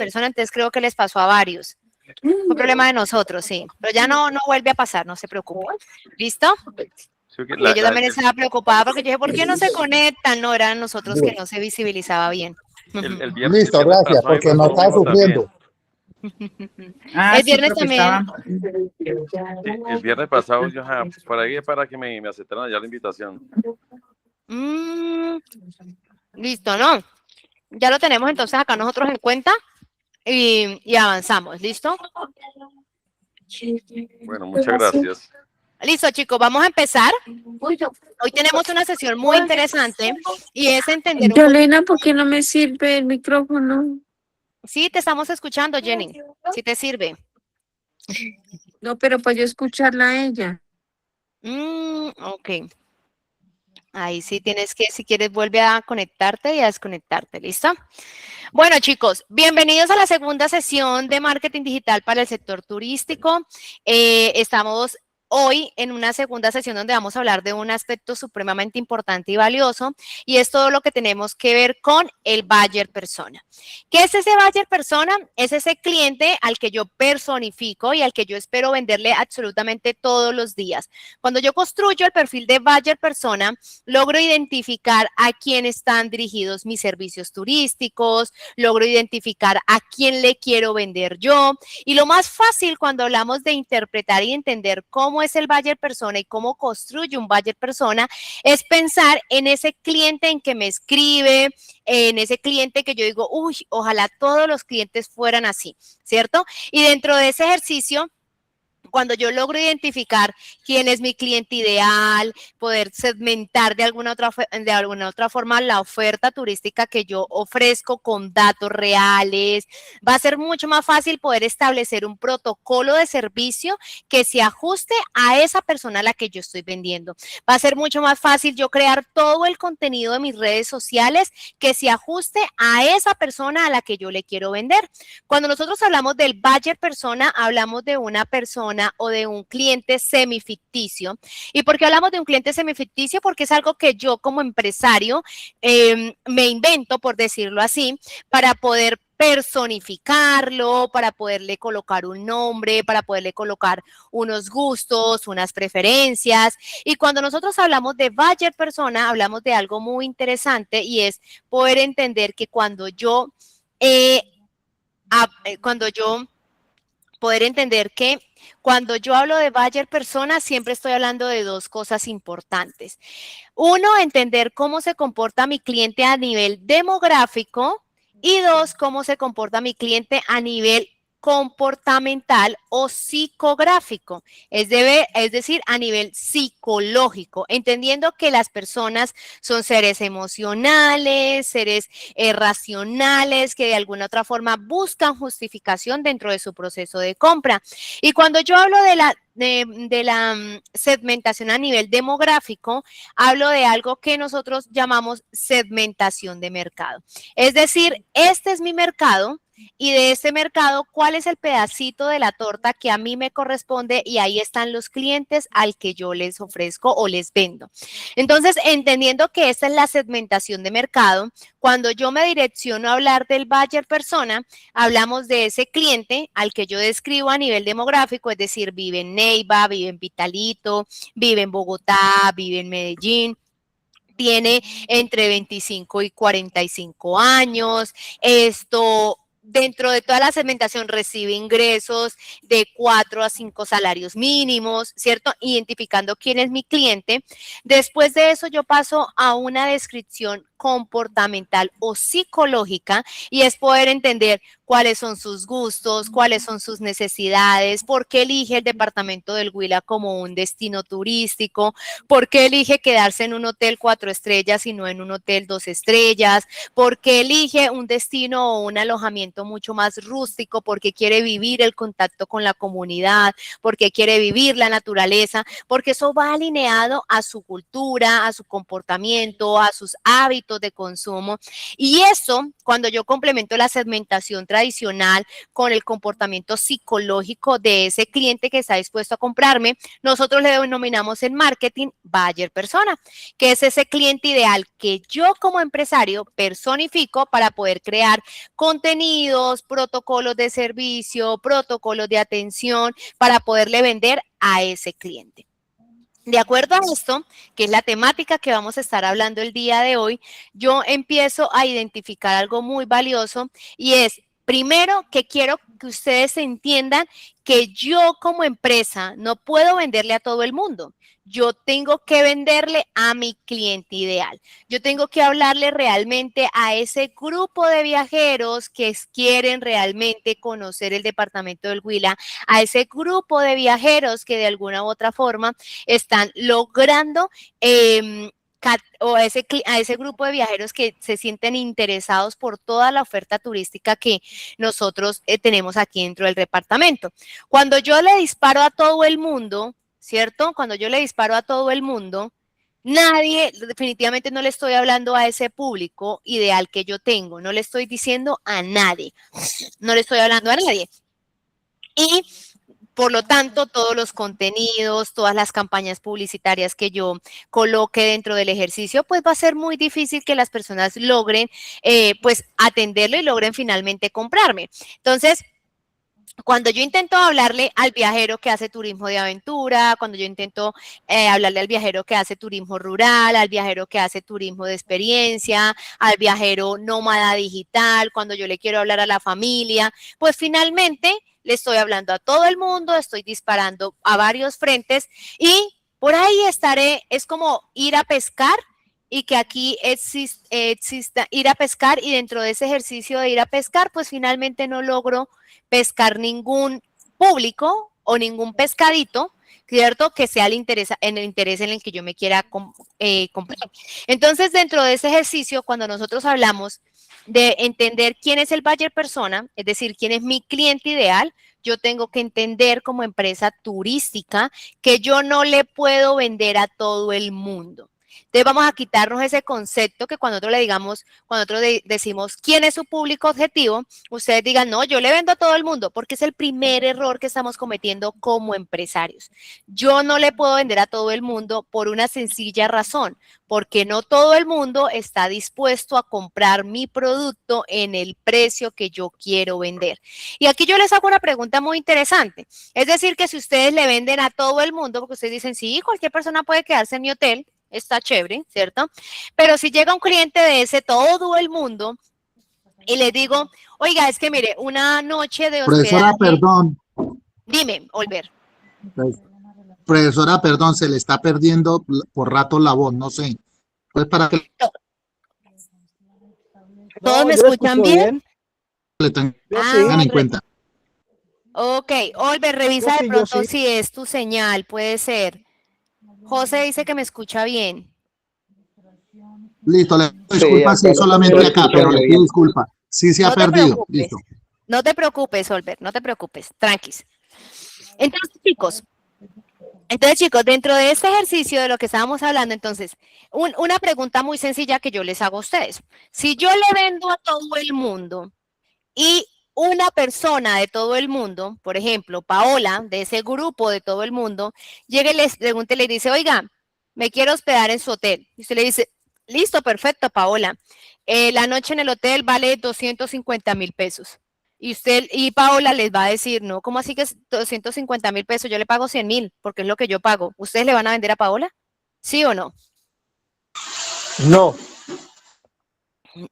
persona, entonces creo que les pasó a varios. Fue problema de nosotros, sí. Pero ya no vuelve a pasar, no se preocupe. ¿Listo? Sí, que Yo también estaba preocupada porque yo dije, ¿por qué no se conectan? No, eran nosotros que no se visibilizaba bien. el Listo, viernes gracias, pasado a mí porque pasó no lo está mismo también. sufriendo. El viernes también. Sí, el viernes pasado, yo, por ahí para que me aceptaran allá la invitación. Listo, ¿no? Ya lo tenemos entonces acá nosotros en cuenta y avanzamos, ¿listo? Bueno, muchas gracias. Listo, chicos, vamos a empezar. Hoy tenemos una sesión muy interesante y es entender un poco. Yolena, ¿por qué no me sirve el micrófono? Sí, te estamos escuchando, Jenny. Sí te sirve. No, pero para yo escucharla a ella. Ok. Ahí sí tienes que, si quieres, vuelve a conectarte y a desconectarte, ¿listo? Bueno, chicos, bienvenidos a la segunda sesión de marketing digital para el sector turístico. Estamos hoy en una segunda sesión donde vamos a hablar de un aspecto supremamente importante y valioso, y es todo lo que tenemos que ver con el buyer persona. ¿Qué es ese buyer persona? Es ese cliente al que yo personifico y al que yo espero venderle absolutamente todos los días. Cuando yo construyo el perfil de buyer persona, logro identificar a quién están dirigidos mis servicios turísticos, logro identificar a quién le quiero vender yo. Y lo más fácil cuando hablamos de interpretar y entender cómo es el buyer persona y cómo construye un buyer persona es pensar en ese cliente en que me escribe, en ese cliente que yo digo, uy, ojalá todos los clientes fueran así, ¿cierto? Y dentro de ese ejercicio, cuando yo logro identificar quién es mi cliente ideal, poder segmentar de alguna otra forma la oferta turística que yo ofrezco con datos reales, va a ser mucho más fácil poder establecer un protocolo de servicio que se ajuste a esa persona a la que yo estoy vendiendo. Va a ser mucho más fácil yo crear todo el contenido de mis redes sociales que se ajuste a esa persona a la que yo le quiero vender. Cuando nosotros hablamos del buyer persona, hablamos de una persona o de un cliente semificticio. ¿Y por qué hablamos de un cliente semificticio? Porque es algo que yo como empresario me invento, por decirlo así, para poder personificarlo, para poderle colocar un nombre, para poderle colocar unos gustos, unas preferencias. Y cuando nosotros hablamos de buyer persona, hablamos de algo muy interesante y es poder entender que cuando yo hablo de buyer persona, siempre estoy hablando de dos cosas importantes. Uno, entender cómo se comporta mi cliente a nivel demográfico, y dos, cómo se comporta mi cliente a nivel comportamental o psicográfico, es decir, a nivel psicológico, entendiendo que las personas son seres emocionales, seres racionales, que de alguna otra forma buscan justificación dentro de su proceso de compra. Y cuando yo hablo de la segmentación a nivel demográfico, hablo de algo que nosotros llamamos segmentación de mercado. Es decir, este es mi mercado, y de este mercado, ¿cuál es el pedacito de la torta que a mí me corresponde? Y ahí están los clientes al que yo les ofrezco o les vendo. Entonces, entendiendo que esta es la segmentación de mercado, cuando yo me direcciono a hablar del buyer persona, hablamos de ese cliente al que yo describo a nivel demográfico, es decir, vive en Neiva, vive en Pitalito, vive en Bogotá, vive en Medellín, tiene entre 25 y 45 años, dentro de toda la segmentación recibe ingresos de 4 a 5 salarios mínimos, ¿cierto? Identificando quién es mi cliente. Después de eso yo paso a una descripción comportamental o psicológica, y es poder entender cuáles son sus gustos, cuáles son sus necesidades, por qué elige el departamento del Huila como un destino turístico, por qué elige quedarse en un hotel 4 estrellas y no en un hotel 2 estrellas, por qué elige un destino o un alojamiento mucho más rústico, porque quiere vivir el contacto con la comunidad, porque quiere vivir la naturaleza, porque eso va alineado a su cultura, a su comportamiento, a sus hábitos, hábitos de consumo. Y eso, cuando yo complemento la segmentación tradicional con el comportamiento psicológico de ese cliente que está dispuesto a comprarme, nosotros le denominamos en marketing buyer persona, que es ese cliente ideal que yo como empresario personifico para poder crear contenidos, protocolos de servicio, protocolos de atención para poderle vender a ese cliente. De acuerdo a esto, que es la temática que vamos a estar hablando el día de hoy, yo empiezo a identificar algo muy valioso y es, primero, que quiero que ustedes entiendan que yo como empresa no puedo venderle a todo el mundo. Yo tengo que venderle a mi cliente ideal. Yo tengo que hablarle realmente a ese grupo de viajeros que quieren realmente conocer el departamento del Huila, a ese grupo de viajeros que de alguna u otra forma están logrando o a ese grupo de viajeros que se sienten interesados por toda la oferta turística que nosotros tenemos aquí dentro del departamento. Cuando yo le disparo a todo el mundo, ¿cierto? Cuando yo le disparo a todo el mundo, nadie, definitivamente no le estoy hablando a ese público ideal que yo tengo, no le estoy diciendo a nadie, no le estoy hablando a nadie. Y por lo tanto, todos los contenidos, todas las campañas publicitarias que yo coloque dentro del ejercicio, pues va a ser muy difícil que las personas logren, pues, atenderlo y logren finalmente comprarme. Entonces, cuando yo intento hablarle al viajero que hace turismo de aventura, cuando yo intento hablarle al viajero que hace turismo rural, al viajero que hace turismo de experiencia, al viajero nómada digital, cuando yo le quiero hablar a la familia, pues finalmente le estoy hablando a todo el mundo, estoy disparando a varios frentes y por ahí estaré, es como ir a pescar y que aquí exista ir a pescar y dentro de ese ejercicio de ir a pescar, pues finalmente no logro pescar ningún público o ningún pescadito, ¿cierto? Que sea el interés en el que yo me quiera comprar. Entonces, dentro de ese ejercicio, cuando nosotros hablamos de entender quién es el buyer persona, es decir, quién es mi cliente ideal, yo tengo que entender como empresa turística que yo no le puedo vender a todo el mundo. Entonces vamos a quitarnos ese concepto que cuando nosotros le digamos, cuando nosotros decimos quién es su público objetivo, ustedes digan, no, yo le vendo a todo el mundo, porque es el primer error que estamos cometiendo como empresarios. Yo no le puedo vender a todo el mundo por una sencilla razón, porque no todo el mundo está dispuesto a comprar mi producto en el precio que yo quiero vender. Y aquí yo les hago una pregunta muy interesante. Es decir, que si ustedes le venden a todo el mundo, porque ustedes dicen, sí, cualquier persona puede quedarse en mi hotel, está chévere, ¿cierto? Pero si llega un cliente de ese, todo el mundo, y le digo, oiga, es que mire, una noche de hospedaje. Profesora, perdón. Dime, Olver. Profesora, perdón, se le está perdiendo por rato la voz, no sé. Pues para que ¿Todos me escuchan bien? le tengan en cuenta. Ok, Olver, revisa de pronto si es tu señal, puede ser. José dice que me escucha bien. Listo, le pido disculpas si solamente acá, pero le pido disculpas. Sí se ha perdido. Listo. No te preocupes, Olver, no te preocupes, tranquis. Entonces, chicos, dentro de este ejercicio de lo que estábamos hablando, entonces, una pregunta muy sencilla que yo les hago a ustedes. Si yo le vendo a todo el mundo y una persona de todo el mundo, por ejemplo, Paola, de ese grupo de todo el mundo, llega y les pregunta y le dice, oiga, me quiero hospedar en su hotel. Y usted le dice, listo, perfecto, Paola. La noche en el hotel vale 250,000 pesos. Y Paola les va a decir, no, ¿cómo así que es 250,000 pesos? Yo le pago 100,000 porque es lo que yo pago. ¿Ustedes le van a vender a Paola? ¿Sí o no? No.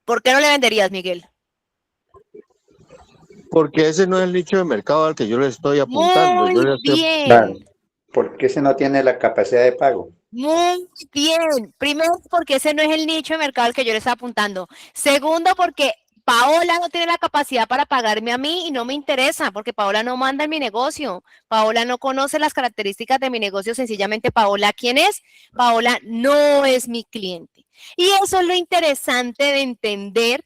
¿Por qué no le venderías, Miguel? Porque ese no es el nicho de mercado al que yo le estoy apuntando. Muy bien. Claro, porque ese no tiene la capacidad de pago. Muy bien. Primero, porque ese no es el nicho de mercado al que yo le estoy apuntando. Segundo, porque Paola no tiene la capacidad para pagarme a mí y no me interesa, porque Paola no manda en mi negocio. Paola no conoce las características de mi negocio. Sencillamente, Paola, ¿quién es? Paola no es mi cliente. Y eso es lo interesante de entender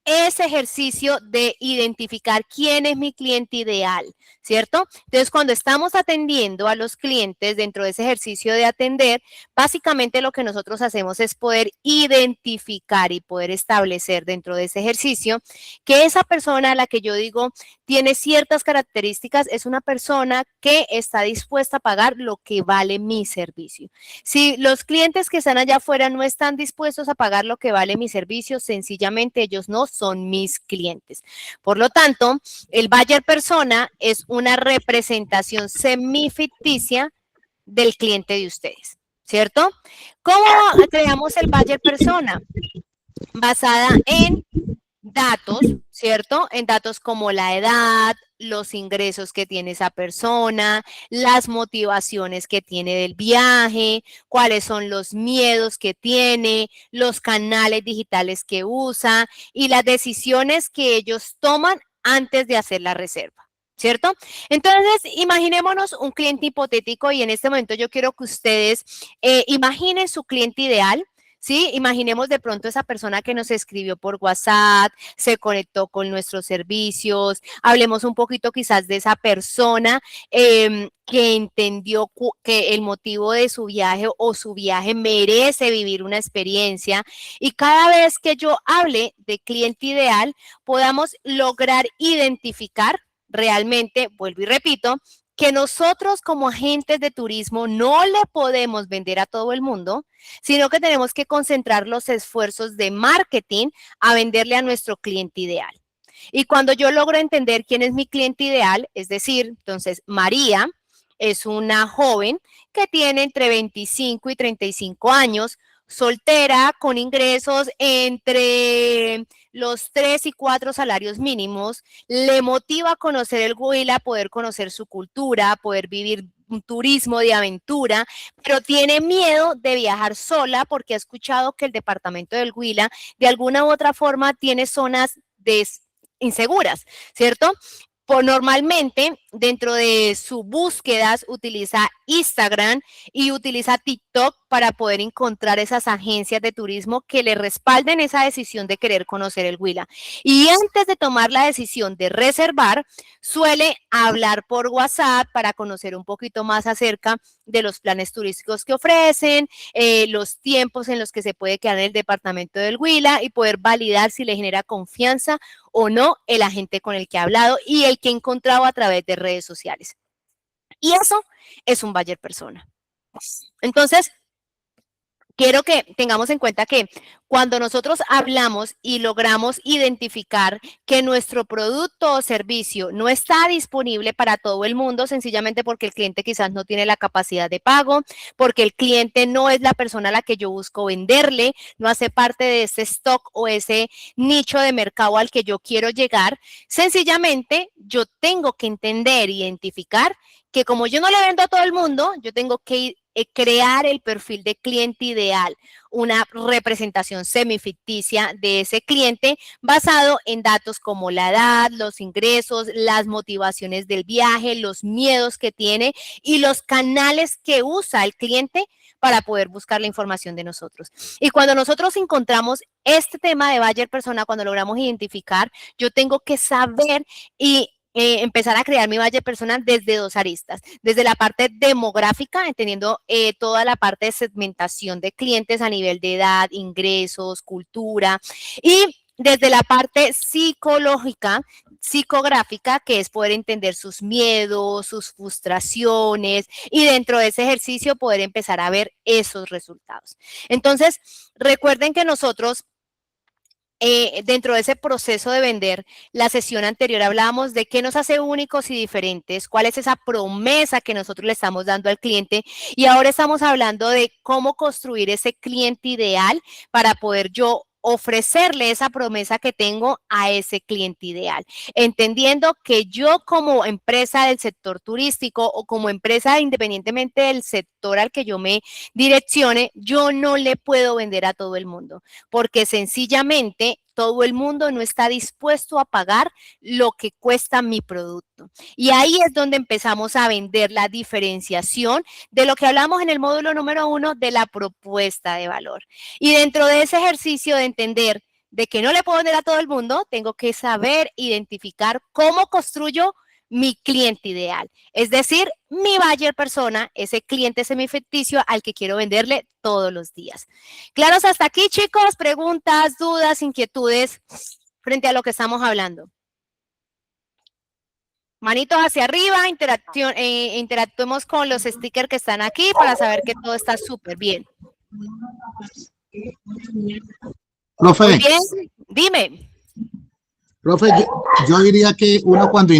ese ejercicio de identificar quién es mi cliente ideal, ¿cierto? Entonces, cuando estamos atendiendo a los clientes dentro de ese ejercicio de atender, básicamente lo que nosotros hacemos es poder identificar y poder establecer dentro de ese ejercicio que esa persona a la que yo digo tiene ciertas características, es una persona que está dispuesta a pagar lo que vale mi servicio. Si los clientes que están allá afuera no están dispuestos a pagar lo que vale mi servicio, sencillamente ellos no son mis clientes. Por lo tanto, el buyer persona es una representación semificticia del cliente de ustedes, ¿cierto? ¿Cómo creamos el buyer persona? Basada en datos, ¿cierto? En datos como la edad, los ingresos que tiene esa persona, las motivaciones que tiene del viaje, cuáles son los miedos que tiene, los canales digitales que usa y las decisiones que ellos toman antes de hacer la reserva, ¿cierto? Entonces, imaginémonos un cliente hipotético y en este momento yo quiero que ustedes imaginen su cliente ideal. ¿Sí? Imaginemos de pronto esa persona que nos escribió por WhatsApp, se conectó con nuestros servicios, hablemos un poquito quizás de esa persona que entendió que el motivo de su viaje o su viaje merece vivir una experiencia y cada vez que yo hable de cliente ideal, podamos lograr identificar realmente, vuelvo y repito, que nosotros como agentes de turismo no le podemos vender a todo el mundo, sino que tenemos que concentrar los esfuerzos de marketing a venderle a nuestro cliente ideal. Y cuando yo logro entender quién es mi cliente ideal, es decir, entonces María es una joven que tiene entre 25 y 35 años, soltera, con ingresos entre los 3 y 4 salarios mínimos, le motiva a conocer el Huila, poder conocer su cultura, poder vivir un turismo de aventura, pero tiene miedo de viajar sola porque ha escuchado que el departamento del Huila de alguna u otra forma tiene zonas inseguras, ¿cierto? Normalmente, dentro de sus búsquedas, utiliza Instagram y utiliza TikTok para poder encontrar esas agencias de turismo que le respalden esa decisión de querer conocer el Huila. Y antes de tomar la decisión de reservar, suele hablar por WhatsApp para conocer un poquito más acerca de los planes turísticos que ofrecen, los tiempos en los que se puede quedar en el departamento del Huila y poder validar si le genera confianza o no el agente con el que ha hablado y el que ha encontrado a través de redes sociales. Y eso es un buyer persona. Entonces, quiero que tengamos en cuenta que cuando nosotros hablamos y logramos identificar que nuestro producto o servicio no está disponible para todo el mundo, sencillamente porque el cliente quizás no tiene la capacidad de pago, porque el cliente no es la persona a la que yo busco venderle, no hace parte de ese stock o ese nicho de mercado al que yo quiero llegar, sencillamente yo tengo que entender, identificar que como yo no le vendo a todo el mundo, yo tengo que crear el perfil de cliente ideal, una representación semificticia de ese cliente basado en datos como la edad, los ingresos, las motivaciones del viaje, los miedos que tiene y los canales que usa el cliente para poder buscar la información de nosotros. Y cuando nosotros encontramos este tema de buyer persona, cuando logramos identificar, yo tengo que saber y empezar a crear mi buyer persona desde dos aristas, desde la parte demográfica, entendiendo toda la parte de segmentación de clientes a nivel de edad, ingresos, cultura, y desde la parte psicológica, psicográfica, que es poder entender sus miedos, sus frustraciones, y dentro de ese ejercicio poder empezar a ver esos resultados. Entonces, recuerden que nosotros dentro de ese proceso de vender, la sesión anterior hablábamos de qué nos hace únicos y diferentes, cuál es esa promesa que nosotros le estamos dando al cliente y ahora estamos hablando de cómo construir ese cliente ideal para poder yo ofrecerle esa promesa que tengo a ese cliente ideal, entendiendo que yo como empresa del sector turístico o como empresa independientemente del sector al que yo me direccione, yo no le puedo vender a todo el mundo, porque sencillamente todo el mundo no está dispuesto a pagar lo que cuesta mi producto. Y ahí es donde empezamos a vender la diferenciación de lo que hablamos en el módulo número 1 de la propuesta de valor. Y dentro de ese ejercicio de entender de que no le puedo vender a todo el mundo, tengo que saber identificar cómo construyo mi cliente ideal. Es decir, mi buyer persona, ese cliente semificticio al que quiero venderle todos los días. ¿Claros hasta aquí, chicos? ¿Preguntas, dudas, inquietudes frente a lo que estamos hablando? Manitos hacia arriba, interactuemos con los stickers que están aquí para saber que todo está súper bien. Profe, Muy bien, dime. profe, yo diría que uno cuando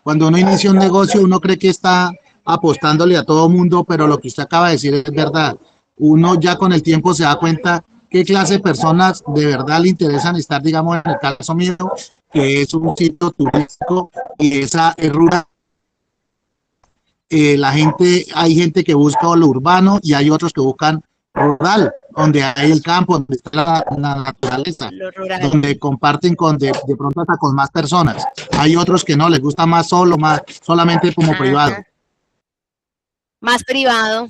cuando uno inicia un negocio, uno cree que está apostándole a todo mundo, pero lo que usted acaba de decir es verdad. Uno ya con el tiempo se da cuenta qué clase de personas de verdad le interesan estar, digamos, en el caso mío, que es un sitio turístico y esa es rural. Hay gente que busca lo urbano y hay otros que buscan rural, donde hay el campo, donde está la naturaleza, donde comparten de pronto hasta con más personas. Hay otros que no, les gusta más solamente como privado. Más privado.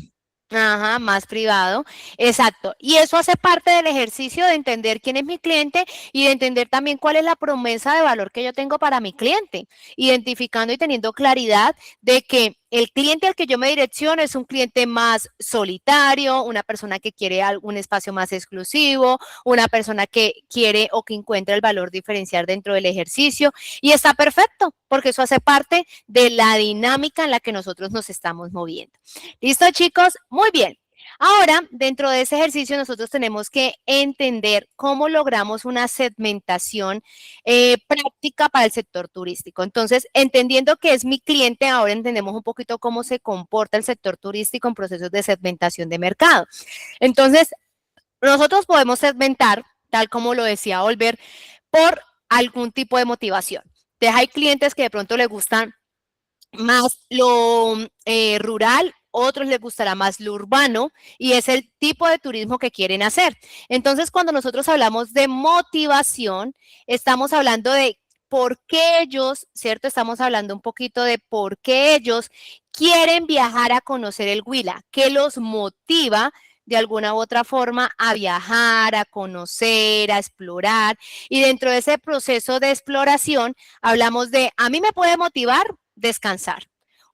Ajá, más privado, exacto. Y eso hace parte del ejercicio de entender quién es mi cliente y de entender también cuál es la promesa de valor que yo tengo para mi cliente, identificando y teniendo claridad de que el cliente al que yo me direcciono es un cliente más solitario, una persona que quiere algún espacio más exclusivo, una persona que quiere o que encuentra el valor diferencial dentro del ejercicio y está perfecto porque eso hace parte de la dinámica en la que nosotros nos estamos moviendo. ¿Listo, chicos? Muy bien. Ahora, dentro de ese ejercicio, nosotros tenemos que entender cómo logramos una segmentación práctica para el sector turístico. Entonces, entendiendo que es mi cliente, ahora entendemos un poquito cómo se comporta el sector turístico en procesos de segmentación de mercado. Entonces, nosotros podemos segmentar, tal como lo decía Oliver, por algún tipo de motivación. Entonces, hay clientes que de pronto les gustan más lo rural, otros les gustará más lo urbano y es el tipo de turismo que quieren hacer. Entonces, cuando nosotros hablamos de motivación, estamos hablando de por qué ellos, ¿cierto? Estamos hablando un poquito de por qué ellos quieren viajar a conocer el Huila, qué los motiva de alguna u otra forma a viajar, a conocer, a explorar. Y dentro de ese proceso de exploración, hablamos de, a mí me puede motivar descansar.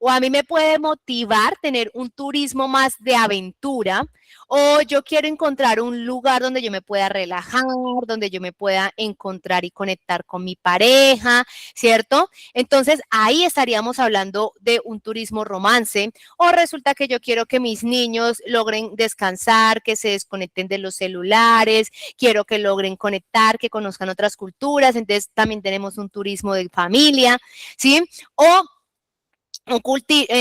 O a mí me puede motivar tener un turismo más de aventura, o yo quiero encontrar un lugar donde yo me pueda relajar, donde yo me pueda encontrar y conectar con mi pareja, ¿cierto? Entonces, ahí estaríamos hablando de un turismo romance, o resulta que yo quiero que mis niños logren descansar, que se desconecten de los celulares, quiero que logren conectar, que conozcan otras culturas, entonces también tenemos un turismo de familia, ¿sí? O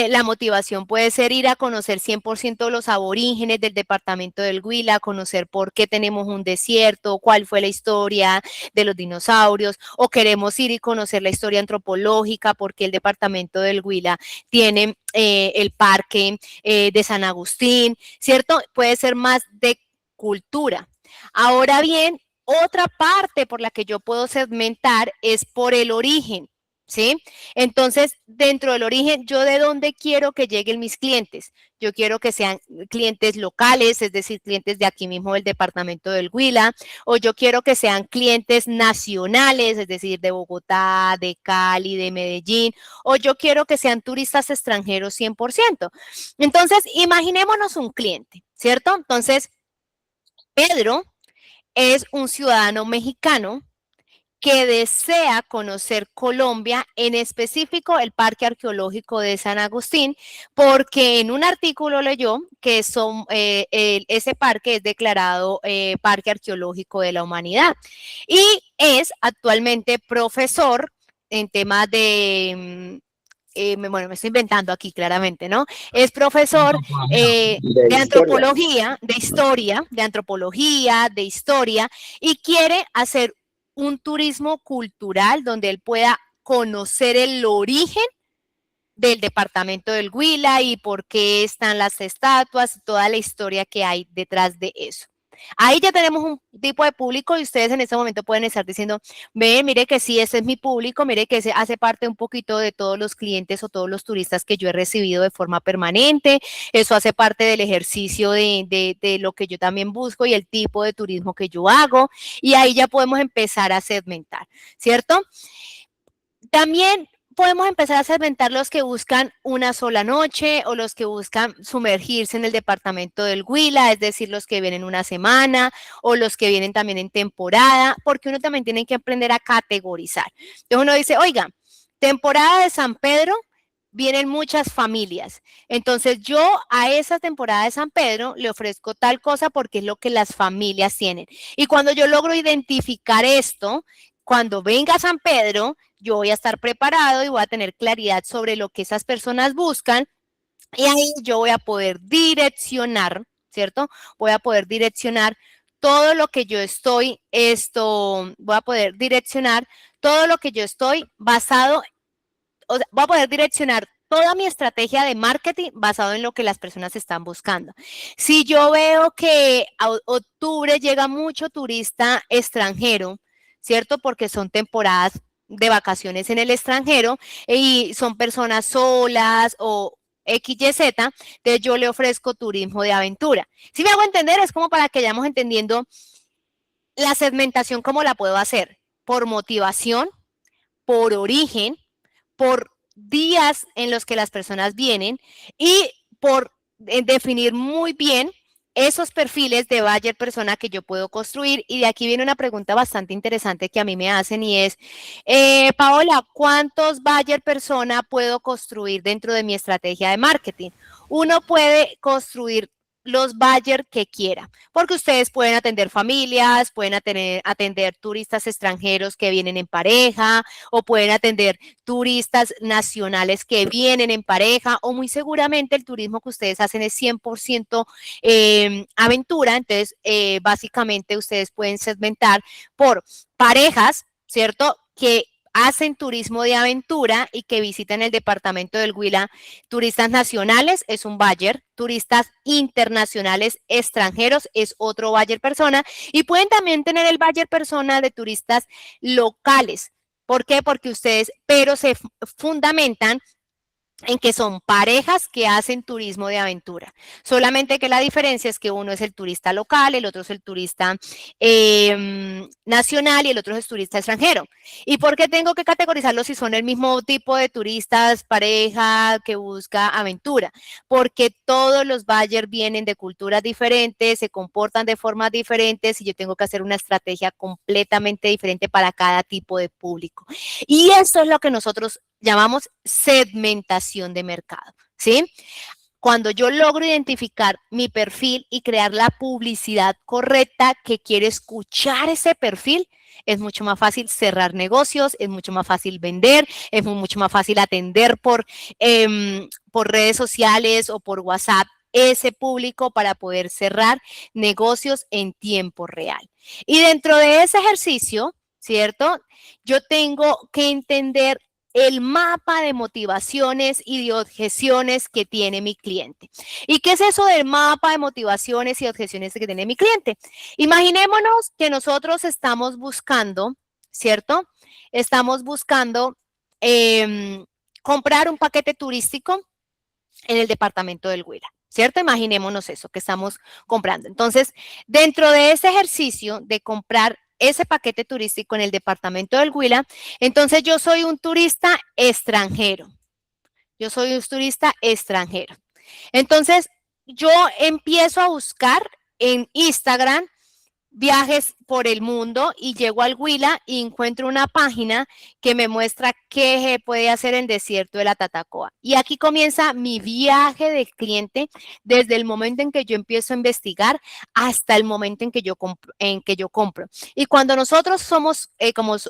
la motivación puede ser ir a conocer 100% los aborígenes del departamento del Huila, conocer por qué tenemos un desierto, cuál fue la historia de los dinosaurios, o queremos ir y conocer la historia antropológica, por qué el departamento del Huila tiene el parque de San Agustín, ¿cierto? Puede ser más de cultura. Ahora bien, otra parte por la que yo puedo segmentar es por el origen. ¿Sí? Entonces, dentro del origen, ¿yo de dónde quiero que lleguen mis clientes? Yo quiero que sean clientes locales, es decir, clientes de aquí mismo del departamento del Huila, o yo quiero que sean clientes nacionales, es decir, de Bogotá, de Cali, de Medellín, o yo quiero que sean turistas extranjeros 100%. Entonces, imaginémonos un cliente, ¿cierto? Entonces, Pedro es un ciudadano mexicano que desea conocer Colombia, en específico el Parque Arqueológico de San Agustín, porque en un artículo leyó que ese parque es declarado Parque Arqueológico de la Humanidad y es actualmente profesor en temas de... bueno, me estoy inventando aquí claramente, ¿no? Es profesor de antropología, de historia, y quiere hacer un turismo cultural donde él pueda conocer el origen del departamento del Huila y por qué están las estatuas y toda la historia que hay detrás de eso. Ahí ya tenemos un tipo de público y ustedes en este momento pueden estar diciendo, ve, mire que sí, ese es mi público, mire que ese hace parte un poquito de todos los clientes o todos los turistas que yo he recibido de forma permanente, eso hace parte del ejercicio de lo que yo también busco y el tipo de turismo que yo hago, y ahí ya podemos empezar a segmentar, ¿cierto? También podemos empezar a segmentar los que buscan una sola noche o los que buscan sumergirse en el departamento del Huila, es decir, los que vienen una semana o los que vienen también en temporada, porque uno también tiene que aprender a categorizar. Entonces uno dice, oiga, temporada de San Pedro, vienen muchas familias. Entonces yo a esa temporada de San Pedro le ofrezco tal cosa porque es lo que las familias tienen. Y cuando yo logro identificar esto, cuando venga San Pedro, yo voy a estar preparado y voy a tener claridad sobre lo que esas personas buscan y ahí yo voy a poder direccionar, ¿cierto? Voy a poder direccionar todo lo que yo estoy, voy a poder direccionar todo lo que yo estoy basado, o sea, voy a poder direccionar toda mi estrategia de marketing basado en lo que las personas están buscando. Si yo veo que a octubre llega mucho turista extranjero, ¿cierto? Porque son temporadas de vacaciones en el extranjero y son personas solas o XYZ, entonces yo le ofrezco turismo de aventura. Si me hago entender, es como para que vayamos entendiendo la segmentación, cómo la puedo hacer, por motivación, por origen, por días en los que las personas vienen y por definir muy bien esos perfiles de buyer persona que yo puedo construir. Y de aquí viene una pregunta bastante interesante que a mí me hacen y es, Paola, ¿cuántos buyer persona puedo construir dentro de mi estrategia de marketing? Uno puede construir los buyer que quiera, porque ustedes pueden atender familias, pueden atender turistas extranjeros que vienen en pareja, o pueden atender turistas nacionales que vienen en pareja, o muy seguramente el turismo que ustedes hacen es 100% aventura. Entonces, básicamente ustedes pueden segmentar por parejas, ¿cierto? Que hacen turismo de aventura y que visitan el departamento del Huila. Turistas nacionales es un buyer, turistas internacionales extranjeros es otro buyer persona, y pueden también tener el buyer persona de turistas locales. ¿Por qué? Porque ustedes, pero se fundamentan en que son parejas que hacen turismo de aventura. Solamente que la diferencia es que uno es el turista local, el otro es el turista nacional y el otro es el turista extranjero. ¿Y por qué tengo que categorizarlos si son el mismo tipo de turistas, pareja que busca aventura? Porque todos los buyers vienen de culturas diferentes, se comportan de formas diferentes y yo tengo que hacer una estrategia completamente diferente para cada tipo de público. Y eso es lo que nosotros llamamos segmentación de mercado, ¿sí? Cuando yo logro identificar mi perfil y crear la publicidad correcta que quiere escuchar ese perfil, es mucho más fácil cerrar negocios, es mucho más fácil vender, es mucho más fácil atender por redes sociales o por WhatsApp ese público para poder cerrar negocios en tiempo real. Y dentro de ese ejercicio, ¿cierto? Yo tengo que entender el mapa de motivaciones y de objeciones que tiene mi cliente. ¿Y qué es eso del mapa de motivaciones y objeciones que tiene mi cliente? Imaginémonos que nosotros estamos buscando, ¿cierto? Estamos buscando comprar un paquete turístico en el departamento del Huila, ¿cierto? Imaginémonos eso que estamos comprando. Entonces, dentro de ese ejercicio de comprar ese paquete turístico en el departamento del Huila, entonces yo soy un turista extranjero. Yo soy un turista extranjero. Entonces, yo empiezo a buscar en Instagram viajes por el mundo y llego al Huila y encuentro una página que me muestra qué se puede hacer en el desierto de la Tatacoa. Y aquí comienza mi viaje del cliente desde el momento en que yo empiezo a investigar hasta el momento en que yo compro. Y cuando nosotros somos,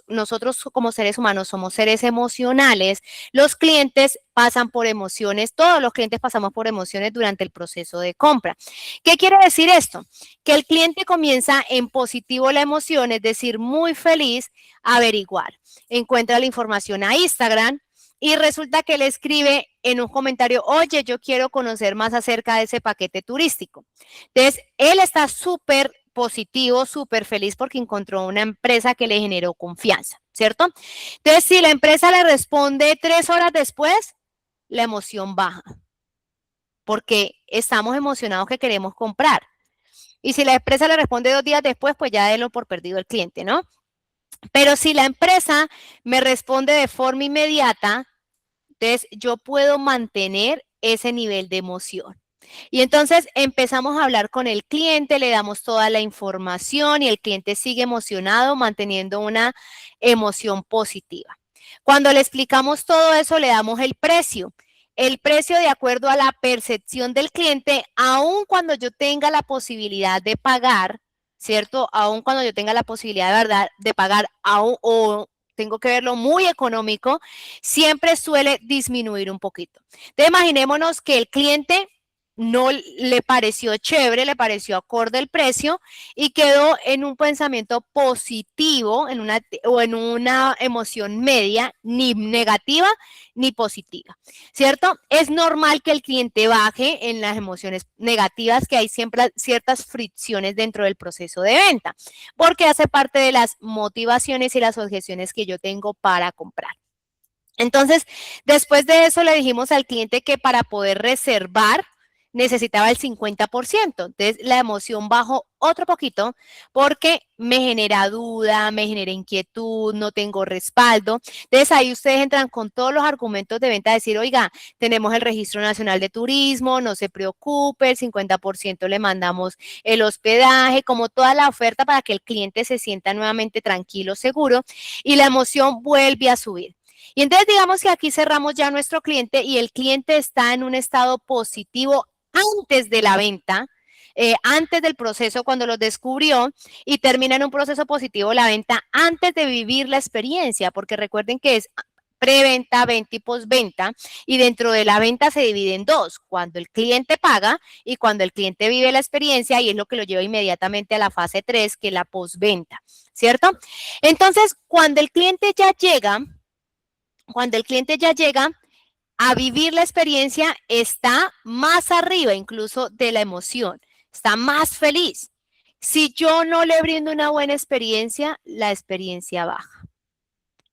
nosotros como seres humanos somos seres emocionales, los clientes pasan por emociones, todos los clientes pasamos por emociones durante el proceso de compra. ¿Qué quiere decir esto? Que el cliente comienza en positivo la emoción, es decir, muy feliz, a averiguar. Encuentra la información a Instagram y resulta que le escribe en un comentario, oye, yo quiero conocer más acerca de ese paquete turístico. Entonces, él está súper positivo, súper feliz porque encontró una empresa que le generó confianza, ¿cierto? Entonces, si la empresa le responde 3 horas después, la emoción baja porque estamos emocionados que queremos comprar. Y si la empresa le responde 2 días después, pues ya délo por perdido el cliente, ¿no? Pero si la empresa me responde de forma inmediata, entonces yo puedo mantener ese nivel de emoción. Y entonces empezamos a hablar con el cliente, le damos toda la información y el cliente sigue emocionado, manteniendo una emoción positiva. Cuando le explicamos todo eso, le damos el precio. El precio de acuerdo a la percepción del cliente, aun cuando yo tenga la posibilidad de pagar, ¿cierto? Aun cuando yo tenga la posibilidad de verdad de pagar, o tengo que verlo muy económico, siempre suele disminuir un poquito. Entonces, imaginémonos que el cliente no le pareció chévere, le pareció acorde el precio y quedó en un pensamiento positivo, o en una emoción media, ni negativa ni positiva, ¿cierto? Es normal que el cliente baje en las emociones negativas, que hay siempre ciertas fricciones dentro del proceso de venta, porque hace parte de las motivaciones y las objeciones que yo tengo para comprar. Entonces, después de eso le dijimos al cliente que para poder reservar necesitaba el 50%. Entonces, la emoción bajó otro poquito porque me genera duda, me genera inquietud, no tengo respaldo. Entonces, ahí ustedes entran con todos los argumentos de venta a decir, oiga, tenemos el Registro Nacional de Turismo, no se preocupe, el 50% le mandamos el hospedaje, como toda la oferta para que el cliente se sienta nuevamente tranquilo, seguro, y la emoción vuelve a subir. Y entonces digamos que aquí cerramos ya nuestro cliente y el cliente está en un estado positivo antes de la venta, antes del proceso cuando lo descubrió, y termina en un proceso positivo la venta antes de vivir la experiencia, porque recuerden que es preventa, venta y postventa, y dentro de la venta se divide en dos, cuando el cliente paga y cuando el cliente vive la experiencia, y es lo que lo lleva inmediatamente a la fase 3, que es la postventa, ¿cierto? Entonces, cuando el cliente ya llega a vivir la experiencia, está más arriba incluso de la emoción, está más feliz. Si yo no le brindo una buena experiencia, la experiencia baja.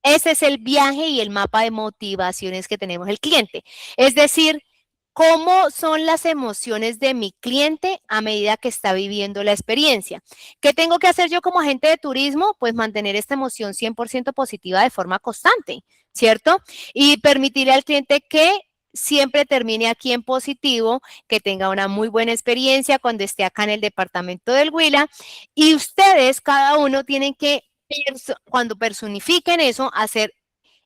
Ese es el viaje y el mapa de motivaciones que tenemos el cliente. Es decir, cómo son las emociones de mi cliente a medida que está viviendo la experiencia. ¿Qué tengo que hacer yo como agente de turismo? Pues mantener esta emoción 100% positiva de forma constante, ¿cierto? Y permitirle al cliente que siempre termine aquí en positivo, que tenga una muy buena experiencia cuando esté acá en el departamento del Huila. Y ustedes, cada uno, tienen que, cuando personifiquen eso, hacer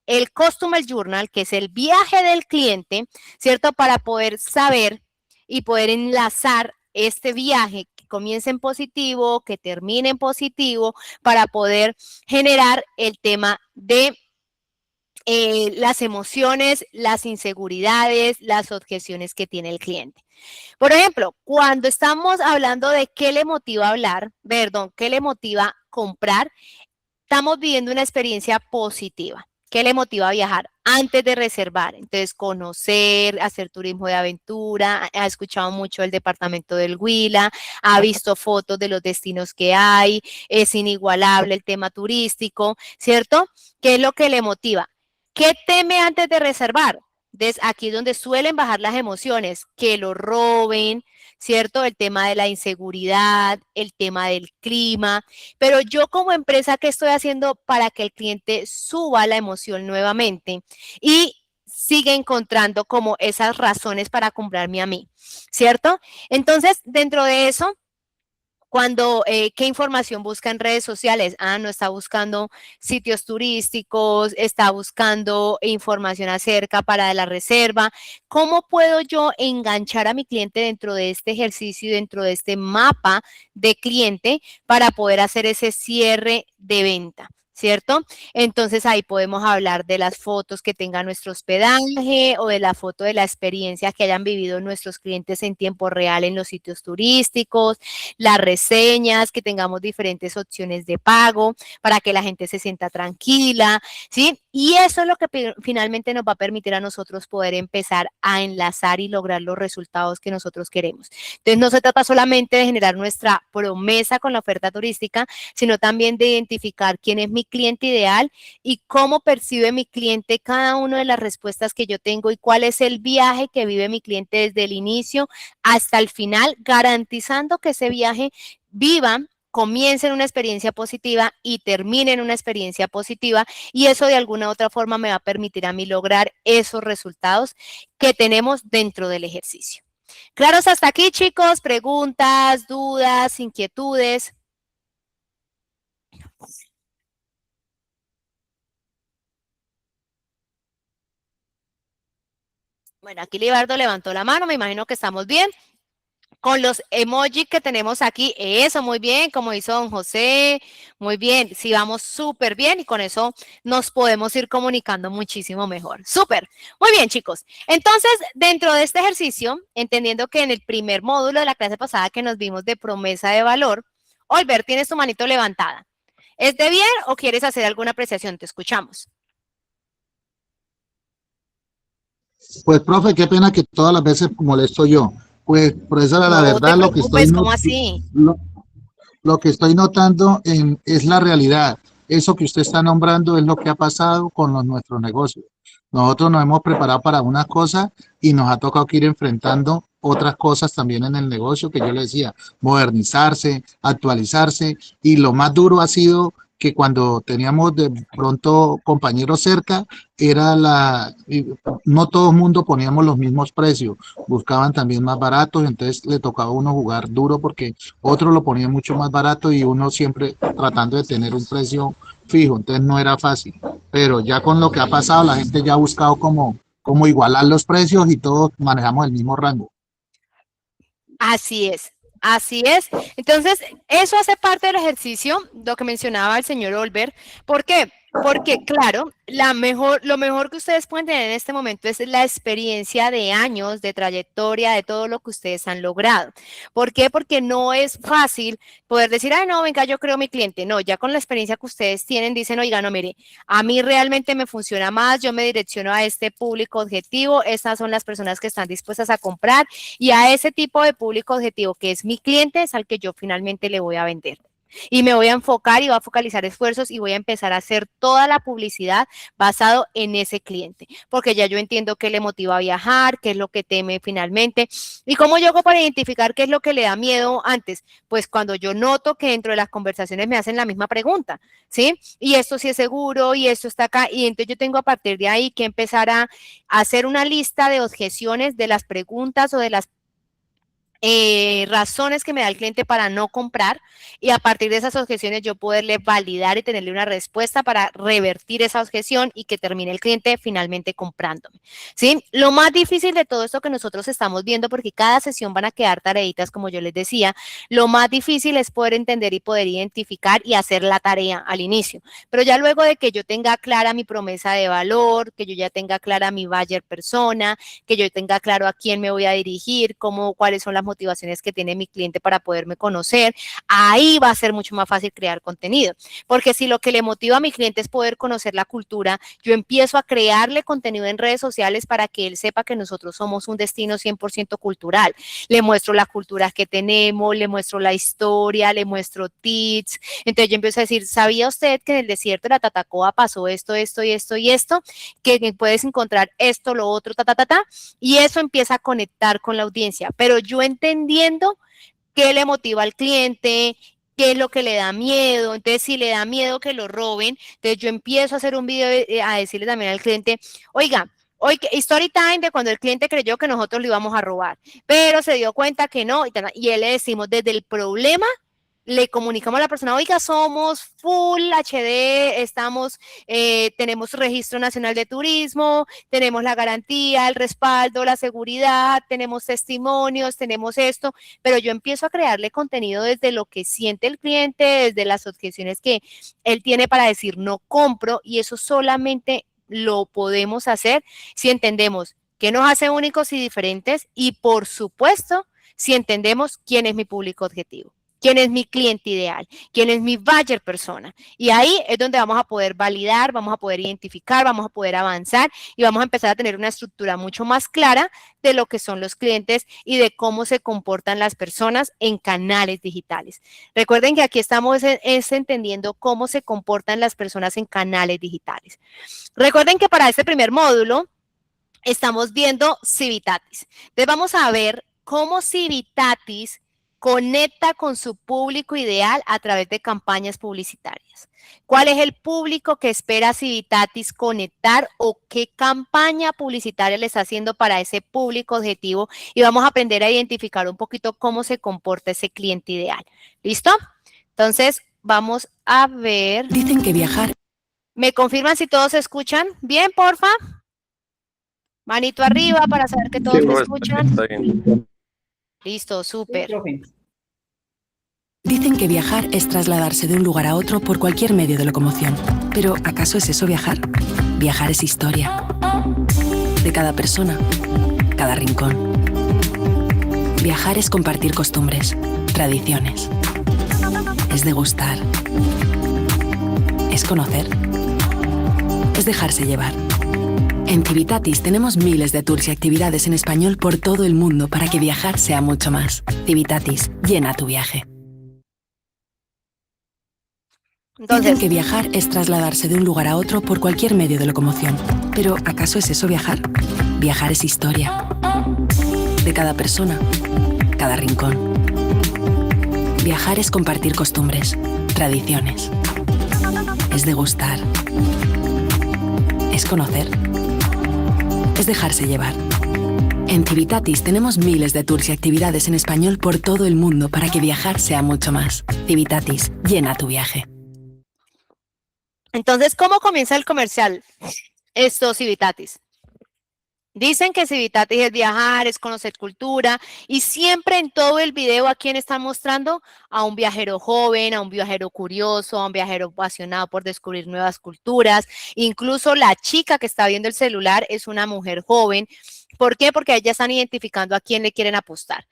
el Customer Journal, que es el viaje del cliente, ¿cierto? Para poder saber y poder enlazar este viaje que comience en positivo, que termine en positivo, para poder generar el tema de las emociones, las inseguridades, las objeciones que tiene el cliente. Por ejemplo, cuando estamos hablando de qué le motiva hablar, qué le motiva comprar, estamos viviendo una experiencia positiva. ¿Qué le motiva a viajar? Antes de reservar. Entonces, conocer, hacer turismo de aventura, ha escuchado mucho el departamento del Huila, ha visto fotos de los destinos que hay, es inigualable el tema turístico, ¿cierto? ¿Qué es lo que le motiva? ¿Qué teme antes de reservar? Entonces, aquí es donde suelen bajar las emociones, que lo roben, ¿cierto? El tema de la inseguridad, el tema del clima, pero yo como empresa, ¿qué estoy haciendo para que el cliente suba la emoción nuevamente y siga encontrando como esas razones para comprarme a mí, ¿cierto? Entonces, dentro de eso, ¿qué información busca en redes sociales? No está buscando sitios turísticos, está buscando información acerca para la reserva. ¿Cómo puedo yo enganchar a mi cliente dentro de este ejercicio y dentro de este mapa de cliente para poder hacer ese cierre de venta? ¿cierto? Entonces ahí podemos hablar de las fotos que tenga nuestro hospedaje o de la foto de la experiencia que hayan vivido nuestros clientes en tiempo real en los sitios turísticos, las reseñas, que tengamos diferentes opciones de pago para que la gente se sienta tranquila, ¿sí? Y eso es lo que finalmente nos va a permitir a nosotros poder empezar a enlazar y lograr los resultados que nosotros queremos. Entonces no se trata solamente de generar nuestra promesa con la oferta turística, sino también de identificar quién es mi cliente ideal y cómo percibe mi cliente cada una de las respuestas que yo tengo y cuál es el viaje que vive mi cliente desde el inicio hasta el final, garantizando que ese viaje comience en una experiencia positiva y termine en una experiencia positiva, y eso de alguna u otra forma me va a permitir a mí lograr esos resultados que tenemos dentro del ejercicio. ¿Claros hasta aquí, chicos? ¿Preguntas, dudas, inquietudes? Bueno, aquí Libardo levantó la mano, me imagino que estamos bien. Con los emojis que tenemos aquí, eso, muy bien, como hizo don José, muy bien, sí, vamos súper bien y con eso nos podemos ir comunicando muchísimo mejor. Súper, muy bien, chicos. Entonces, dentro de este ejercicio, entendiendo que en el primer módulo de la clase pasada que nos vimos de promesa de valor, Olver, tienes tu manito levantada. ¿Es de bien o quieres hacer alguna apreciación? Te escuchamos. Pues, profe, qué pena que todas las veces molesto yo. Pues, profesora, la No te verdad, preocupes, ¿cómo así? lo que estoy notando es la realidad. Eso que usted está nombrando es lo que ha pasado con nuestros negocios. Nosotros nos hemos preparado para una cosa y nos ha tocado que ir enfrentando otras cosas también en el negocio, que yo le decía, modernizarse, actualizarse, y lo más duro ha sido que cuando teníamos de pronto compañeros cerca, no todo el mundo poníamos los mismos precios, buscaban también más baratos, entonces le tocaba a uno jugar duro porque otros lo ponían mucho más barato y uno siempre tratando de tener un precio fijo, entonces no era fácil. Pero ya con lo que ha pasado, la gente ya ha buscado como igualar los precios y todos manejamos el mismo rango. Así es. Así es. Entonces, eso hace parte del ejercicio, lo que mencionaba el señor Olver. ¿Por qué? Porque, claro, lo mejor que ustedes pueden tener en este momento es la experiencia de años, de trayectoria, de todo lo que ustedes han logrado. ¿Por qué? Porque no es fácil poder decir, ay, no, venga, yo creo mi cliente. No, ya con la experiencia que ustedes tienen, dicen, oiga, no, mire, a mí realmente me funciona más, yo me direcciono a este público objetivo, estas son las personas que están dispuestas a comprar, y a ese tipo de público objetivo que es mi cliente es al que yo finalmente le voy a vender. Y me voy a enfocar y voy a focalizar esfuerzos y voy a empezar a hacer toda la publicidad basado en ese cliente, porque ya yo entiendo qué le motiva a viajar, qué es lo que teme finalmente y cómo yo hago para identificar qué es lo que le da miedo antes. Pues cuando yo noto que dentro de las conversaciones me hacen la misma pregunta, ¿sí? Y esto sí es seguro y esto está acá, y entonces yo tengo a partir de ahí que empezar a hacer una lista de objeciones de las preguntas o de las razones que me da el cliente para no comprar, y a partir de esas objeciones yo poderle validar y tenerle una respuesta para revertir esa objeción y que termine el cliente finalmente comprándome, ¿sí? Lo más difícil de todo esto que nosotros estamos viendo, porque cada sesión van a quedar tareitas, como yo les decía, lo más difícil es poder entender y poder identificar y hacer la tarea al inicio, pero ya luego de que yo tenga clara mi promesa de valor, que yo ya tenga clara mi buyer persona, que yo tenga claro a quién me voy a dirigir, cuáles son las motivaciones que tiene mi cliente para poderme conocer, ahí va a ser mucho más fácil crear contenido, porque si lo que le motiva a mi cliente es poder conocer la cultura, yo empiezo a crearle contenido en redes sociales para que él sepa que nosotros somos un destino 100% cultural. Le muestro las culturas que tenemos, le muestro la historia, le muestro tips. Entonces yo empiezo a decir, ¿sabía usted que en el desierto de la Tatacoa pasó esto, esto y esto y esto? Que puedes encontrar esto, lo otro, y eso empieza a conectar con la audiencia, pero yo entendiendo qué le motiva al cliente, qué es lo que le da miedo. Entonces, si le da miedo que lo roben, entonces yo empiezo a hacer un video a decirle también al cliente, oiga, hoy story time de cuando el cliente creyó que nosotros le íbamos a robar, pero se dio cuenta que no, y él le decimos desde el problema le comunicamos a la persona, oiga, somos Full HD, tenemos Registro Nacional de Turismo, tenemos la garantía, el respaldo, la seguridad, tenemos testimonios, tenemos esto, pero yo empiezo a crearle contenido desde lo que siente el cliente, desde las objeciones que él tiene para decir no compro, y eso solamente lo podemos hacer si entendemos qué nos hace únicos y diferentes y, por supuesto, si entendemos quién es mi público objetivo, quién es mi cliente ideal, quién es mi buyer persona. Y ahí es donde vamos a poder validar, vamos a poder identificar, vamos a poder avanzar y vamos a empezar a tener una estructura mucho más clara de lo que son los clientes y de cómo se comportan las personas en canales digitales. Recuerden que aquí estamos entendiendo cómo se comportan las personas en canales digitales. Recuerden que para este primer módulo estamos viendo Civitatis. Entonces vamos a ver cómo Civitatis conecta con su público ideal a través de campañas publicitarias. ¿Cuál es el público que espera Civitatis conectar o qué campaña publicitaria le está haciendo para ese público objetivo? Y vamos a aprender a identificar un poquito cómo se comporta ese cliente ideal. ¿Listo? Entonces, vamos a ver. Dicen que viajar. ¿Me confirman si todos se escuchan? Bien, porfa. Manito arriba para saber que todos me escuchan. Está bien. Listo, súper. Dicen que viajar es trasladarse de un lugar a otro por cualquier medio de locomoción. Pero, ¿acaso es eso viajar? Viajar es historia. De cada persona, cada rincón. Viajar es compartir costumbres, tradiciones. Es degustar. Es conocer. Es dejarse llevar. En Civitatis tenemos miles de tours y actividades en español por todo el mundo para que viajar sea mucho más. Civitatis, llena tu viaje. Dicen que viajar es trasladarse de un lugar a otro por cualquier medio de locomoción. Pero, ¿acaso es eso viajar? Viajar es historia. De cada persona, cada rincón. Viajar es compartir costumbres, tradiciones. Es degustar. Es conocer. Es dejarse llevar. En Civitatis tenemos miles de tours y actividades en español por todo el mundo para que viajar sea mucho más. Civitatis, llena tu viaje. Entonces, ¿cómo comienza el comercial? Esto, Civitatis. Dicen que Civitatis es viajar, es conocer cultura, y siempre en todo el video a quién están mostrando, a un viajero joven, a un viajero curioso, a un viajero apasionado por descubrir nuevas culturas. Incluso la chica que está viendo el celular es una mujer joven. ¿Por qué? Porque ellas están identificando a quién le quieren apostar.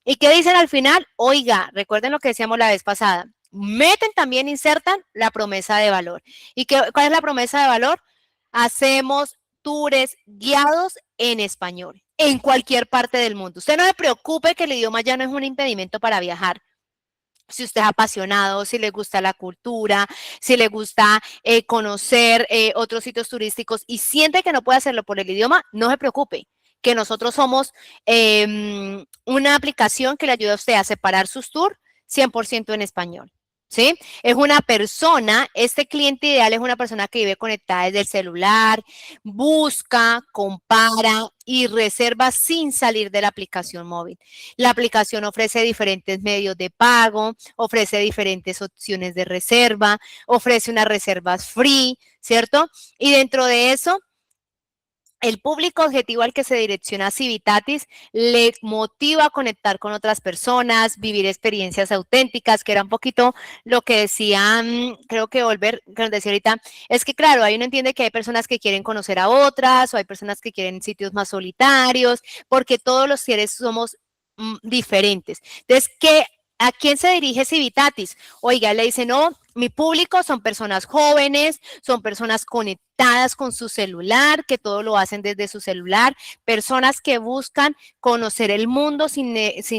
¿Y qué dicen al final? Oiga, recuerden lo que decíamos la vez pasada. Meten también, insertan la promesa de valor. ¿Y cuál es la promesa de valor? Hacemos tours guiados en español, en cualquier parte del mundo. Usted no se preocupe que el idioma ya no es un impedimento para viajar. Si usted es apasionado, si le gusta la cultura, si le gusta conocer otros sitios turísticos y siente que no puede hacerlo por el idioma, no se preocupe, que nosotros somos una aplicación que le ayuda a usted a separar sus tours 100% en español. ¿Sí? Es una persona, este cliente ideal es una persona que vive conectada desde el celular, busca, compara y reserva sin salir de la aplicación móvil. La aplicación ofrece diferentes medios de pago, ofrece diferentes opciones de reserva, ofrece unas reservas free, ¿cierto? Y dentro de eso, el público objetivo al que se direcciona Civitatis le motiva a conectar con otras personas, vivir experiencias auténticas, que era un poquito lo que decían, creo que Volver, que nos decía ahorita, es que claro, ahí uno entiende que hay personas que quieren conocer a otras o hay personas que quieren sitios más solitarios, porque todos los seres somos diferentes. Entonces, ¿a quién se dirige Civitatis? Oiga, le dice, no, mi público son personas jóvenes, son personas conectadas con su celular, que todo lo hacen desde su celular, personas que buscan conocer el mundo sin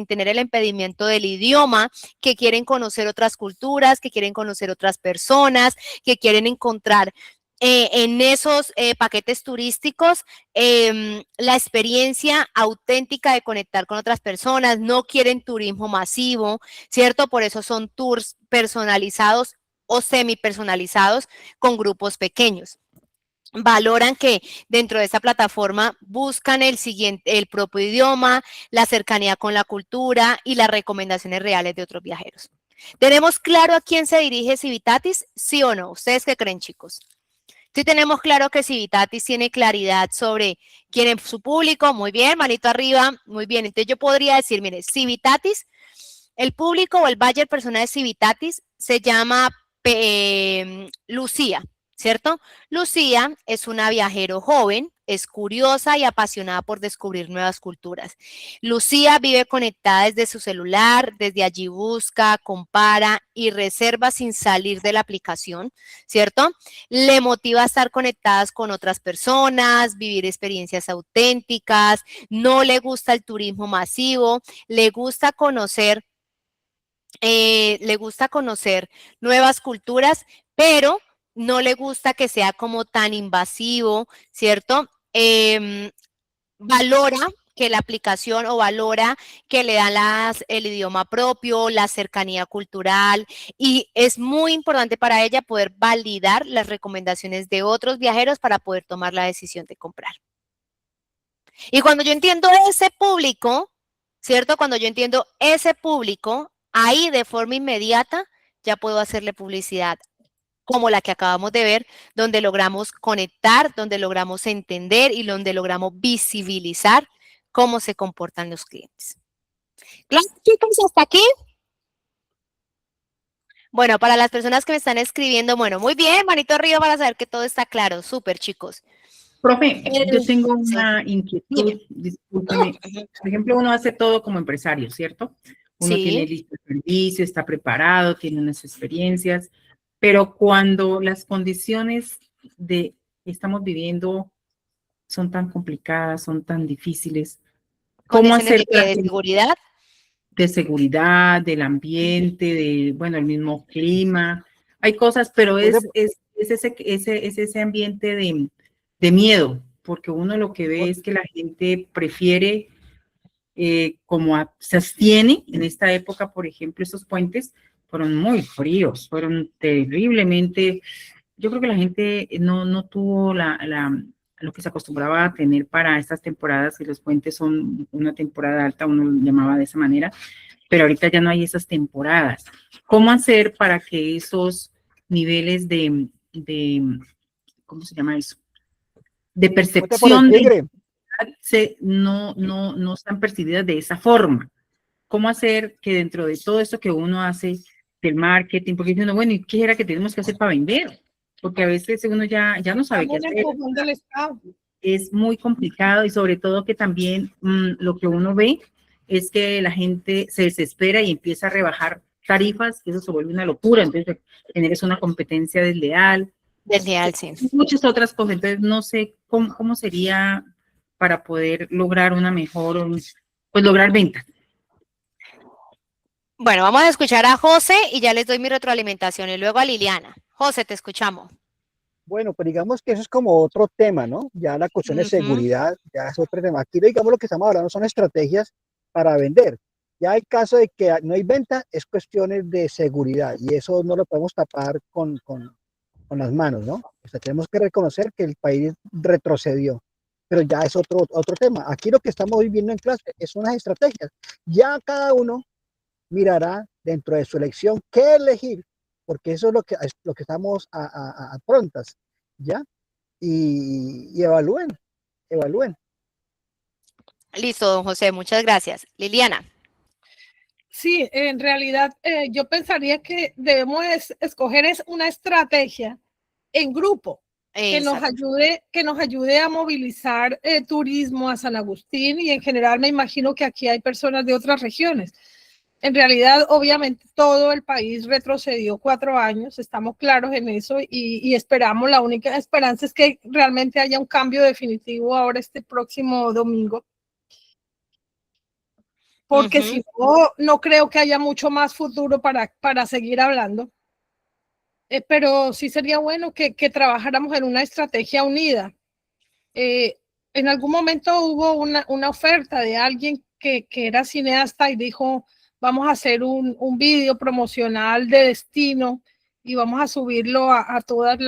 tener el impedimento del idioma, que quieren conocer otras culturas, que quieren conocer otras personas, que quieren encontrar en esos paquetes turísticos la experiencia auténtica de conectar con otras personas, no quieren turismo masivo, ¿cierto? Por eso son tours personalizados o semi-personalizados con grupos pequeños. Valoran que dentro de esta plataforma buscan el propio idioma, la cercanía con la cultura y las recomendaciones reales de otros viajeros. ¿Tenemos claro a quién se dirige Civitatis? ¿Sí o no? ¿Ustedes qué creen, chicos? Sí tenemos claro que Civitatis tiene claridad sobre quién es su público. Muy bien, manito arriba. Muy bien. Entonces yo podría decir, mire, Civitatis, el público o el buyer persona de Civitatis se llama Lucía, ¿cierto? Lucía es una viajero joven, es curiosa y apasionada por descubrir nuevas culturas. Lucía vive conectada desde su celular, desde allí busca, compara y reserva sin salir de la aplicación, ¿cierto? Le motiva a estar conectadas con otras personas, vivir experiencias auténticas, no le gusta el turismo masivo, le gusta conocer nuevas culturas, pero no le gusta que sea como tan invasivo, ¿cierto? Valora que la aplicación o valora que le dan el idioma propio, la cercanía cultural, y es muy importante para ella poder validar las recomendaciones de otros viajeros para poder tomar la decisión de comprar. Y cuando yo entiendo ese público, ¿cierto? Cuando yo entiendo ese público, ahí de forma inmediata ya puedo hacerle publicidad como la que acabamos de ver, donde logramos conectar, donde logramos entender y donde logramos visibilizar cómo se comportan los clientes. ¿Claro, chicos, hasta aquí? Bueno, para las personas que me están escribiendo, bueno, muy bien, manito arriba para saber que todo está claro. Súper, chicos. Profe, yo tengo Sí. una inquietud, discúlpeme. Por ejemplo, uno hace todo como empresario, ¿cierto? Uno tiene Sí. listo el servicio, está preparado, tiene unas experiencias, pero cuando las condiciones que estamos viviendo son tan complicadas, son tan difíciles, ¿cómo ¿Condiciones hacer de qué? ¿De seguridad? de seguridad, del ambiente, bueno, el mismo clima? Hay cosas, pero es ese ambiente de miedo, porque uno lo que ve es que la gente prefiere, se abstiene en esta época, por ejemplo, esos puentes fueron muy fríos, fueron terriblemente, yo creo que la gente no tuvo lo que se acostumbraba a tener para estas temporadas, y los puentes son una temporada alta, uno lo llamaba de esa manera, pero ahorita ya no hay esas temporadas. ¿Cómo hacer para que esos niveles ¿cómo se llama eso? De percepción no sean percibidas de esa forma? ¿Cómo hacer que dentro de todo esto que uno hace del marketing, porque dice uno, bueno, ¿y qué era que tenemos que hacer para vender? Porque a veces uno ya no sabe qué hacer. Es muy complicado, y sobre todo que también lo que uno ve es que la gente se desespera y empieza a rebajar tarifas, y eso se vuelve una locura. Entonces generas una competencia desleal. Desleal, sí. Muchas otras cosas. Entonces no sé cómo sería para poder lograr una mejor, pues lograr ventas. Bueno, vamos a escuchar a José y ya les doy mi retroalimentación, y luego a Liliana. José, te escuchamos. Bueno, pues digamos que eso es como otro tema, ¿no? Ya la cuestión de seguridad, ya es otro tema. Aquí, digamos, lo que estamos hablando son estrategias para vender. Ya el caso de que no hay venta es cuestiones de seguridad, y eso no lo podemos tapar con las manos, ¿no? O sea, tenemos que reconocer que el país retrocedió, pero ya es otro tema. Aquí lo que estamos viviendo en clase es unas estrategias. Ya cada uno mirará dentro de su elección qué elegir, porque eso es lo que estamos a prontas, ¿ya? Y evalúen. Listo, don José, muchas gracias. Liliana. Sí, en realidad yo pensaría que debemos escoger una estrategia en grupo que nos ayude a movilizar turismo a San Agustín, y en general me imagino que aquí hay personas de otras regiones. En realidad, obviamente, todo el país retrocedió 4 años, estamos claros en eso, y esperamos, la única esperanza es que realmente haya un cambio definitivo ahora este próximo domingo. Porque si no, no creo que haya mucho más futuro para seguir hablando. Pero sí sería bueno que trabajáramos en una estrategia unida. En algún momento hubo una oferta de alguien que era cineasta y dijo, vamos a hacer un video promocional de destino y vamos a subirlo a todas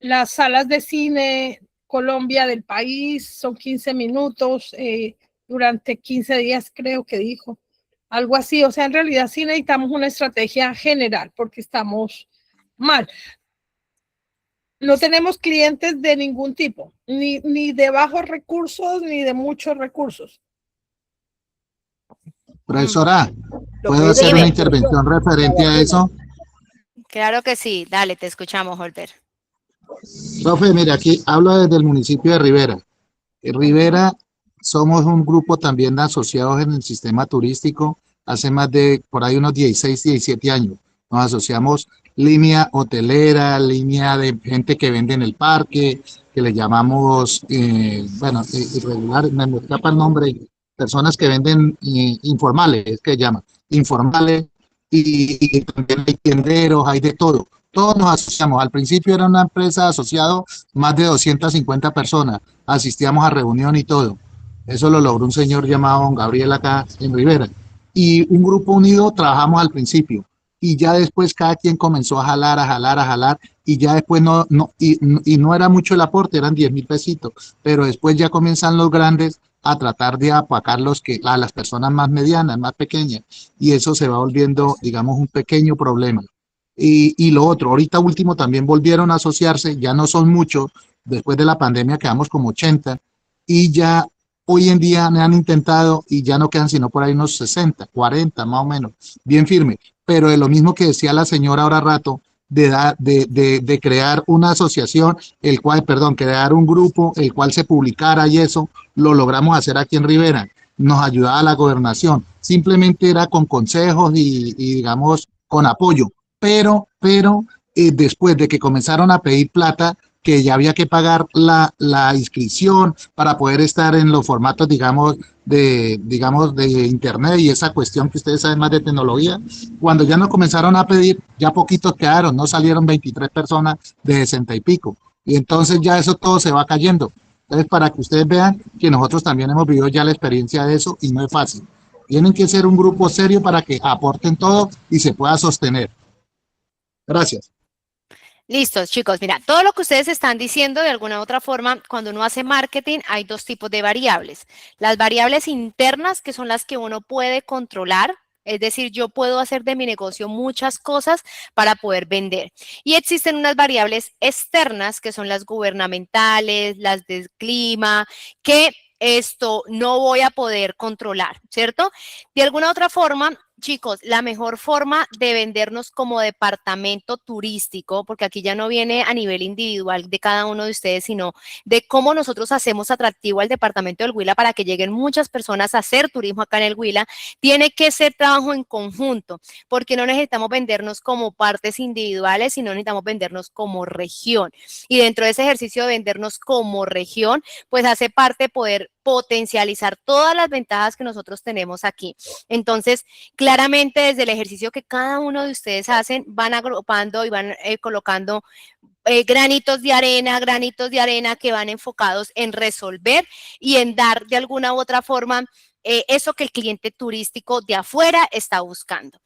las salas de cine Colombia del país. Son 15 minutos durante 15 días, creo que dijo. algo así. O sea, en realidad sí necesitamos una estrategia general porque estamos mal. No tenemos clientes de ningún tipo, ni de bajos recursos, ni de muchos recursos. Profesora, ¿puedo hacer una intervención referente a eso? Claro que sí, dale, te escuchamos, Holber. Profe, mire, aquí hablo desde el municipio de Rivera. En Rivera somos un grupo también de asociados en el sistema turístico hace más de, por ahí unos 16, 17 años. Nos asociamos línea hotelera, línea de gente que vende en el parque, que le llamamos, bueno, irregular, me escapa el nombre, personas que venden informales, es que llaman, informales, y también hay tienderos, hay de todo. Todos nos asociamos. Al principio era una empresa asociada, más de 250 personas. Asistíamos a reunión y todo. Eso lo logró un señor llamado don Gabriel acá en Rivera. Y un grupo unido trabajamos al principio. Y ya después cada quien comenzó a jalar, a jalar, a jalar. Y ya después no era mucho el aporte, eran 10.000 pesitos. Pero después ya comienzan los grandes a tratar de apacar a las personas más medianas, más pequeñas. Y eso se va volviendo, digamos, un pequeño problema. Y lo otro, ahorita último también volvieron a asociarse, ya no son muchos, después de la pandemia quedamos como 80 y ya hoy en día me han intentado y ya no quedan sino por ahí unos 60, 40 más o menos, bien firme, pero de lo mismo que decía la señora ahora rato, de crear una asociación, crear un grupo, el cual se publicara y eso, lo logramos hacer aquí en Rivera, nos ayudaba la gobernación, simplemente era con consejos y digamos con apoyo. Pero después de que comenzaron a pedir plata, que ya había que pagar la inscripción para poder estar en los formatos, digamos, de internet y esa cuestión que ustedes saben más de tecnología, cuando ya nos comenzaron a pedir, ya poquitos quedaron, no salieron 23 personas de 60 y pico. Y entonces ya eso todo se va cayendo. Entonces, para que ustedes vean que nosotros también hemos vivido ya la experiencia de eso y no es fácil. Tienen que ser un grupo serio para que aporten todo y se pueda sostener. Gracias. Listo, chicos, mira, todo lo que ustedes están diciendo de alguna u otra forma, cuando uno hace marketing hay dos tipos de variables. Las variables internas, que son las que uno puede controlar, es decir, yo puedo hacer de mi negocio muchas cosas para poder vender. Y existen unas variables externas, que son las gubernamentales, las del clima, que esto no voy a poder controlar, ¿cierto? De alguna u otra forma, chicos, la mejor forma de vendernos como departamento turístico, porque aquí ya no viene a nivel individual de cada uno de ustedes, sino de cómo nosotros hacemos atractivo al departamento del Huila para que lleguen muchas personas a hacer turismo acá en el Huila, tiene que ser trabajo en conjunto, porque no necesitamos vendernos como partes individuales, sino necesitamos vendernos como región. Y dentro de ese ejercicio de vendernos como región, pues hace parte poder potencializar todas las ventajas que nosotros tenemos aquí. Entonces, claramente desde el ejercicio que cada uno de ustedes hacen, van agrupando y van colocando granitos de arena que van enfocados en resolver y en dar de alguna u otra forma eso que el cliente turístico de afuera está buscando.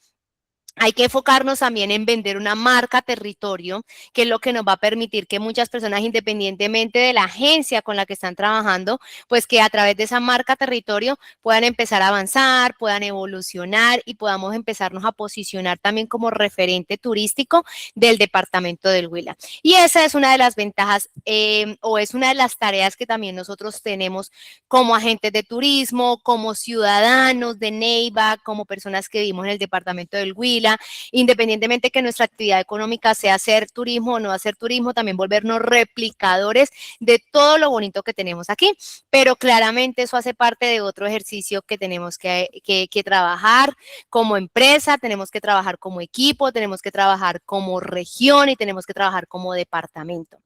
Hay que enfocarnos también en vender una marca territorio, que es lo que nos va a permitir que muchas personas, independientemente de la agencia con la que están trabajando, pues que a través de esa marca territorio puedan empezar a avanzar, puedan evolucionar y podamos empezarnos a posicionar también como referente turístico del departamento del Huila. Y esa es una de las ventajas o es una de las tareas que también nosotros tenemos como agentes de turismo, como ciudadanos de Neiva, como personas que vivimos en el departamento del Huila, independientemente que nuestra actividad económica sea hacer turismo o no hacer turismo, también volvernos replicadores de todo lo bonito que tenemos aquí, pero claramente eso hace parte de otro ejercicio que tenemos que trabajar como empresa, tenemos que trabajar como equipo, tenemos que trabajar como región y tenemos que trabajar como departamento.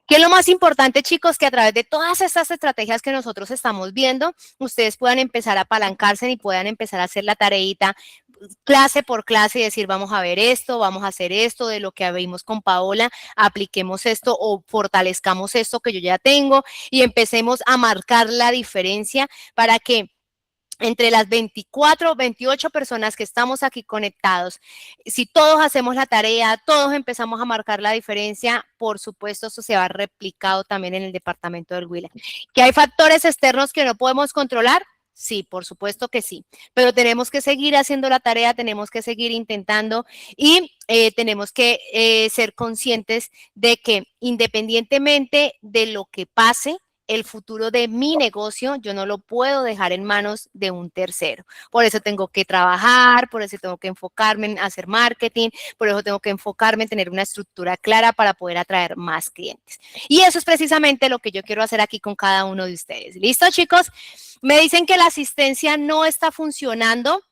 ¿Qué es lo más importante, chicos? Que a través de todas estas estrategias que nosotros estamos viendo, ustedes puedan empezar a apalancarse y puedan empezar a hacer la tareita clase por clase y decir, vamos a ver esto, vamos a hacer esto, de lo que vimos con Paola, apliquemos esto o fortalezcamos esto que yo ya tengo y empecemos a marcar la diferencia para que entre las 24, 28 personas que estamos aquí conectados, si todos hacemos la tarea, todos empezamos a marcar la diferencia, por supuesto, eso se va replicado también en el departamento del Huila. ¿Que hay factores externos que no podemos controlar? Sí, por supuesto que sí, pero tenemos que seguir haciendo la tarea, tenemos que seguir intentando y tenemos que ser conscientes de que independientemente de lo que pase, el futuro de mi negocio yo no lo puedo dejar en manos de un tercero. Por eso tengo que trabajar, por eso tengo que enfocarme en hacer marketing, por eso tengo que enfocarme en tener una estructura clara para poder atraer más clientes. Y eso es precisamente lo que yo quiero hacer aquí con cada uno de ustedes. ¿Listo, chicos? Me dicen que la asistencia no está funcionando.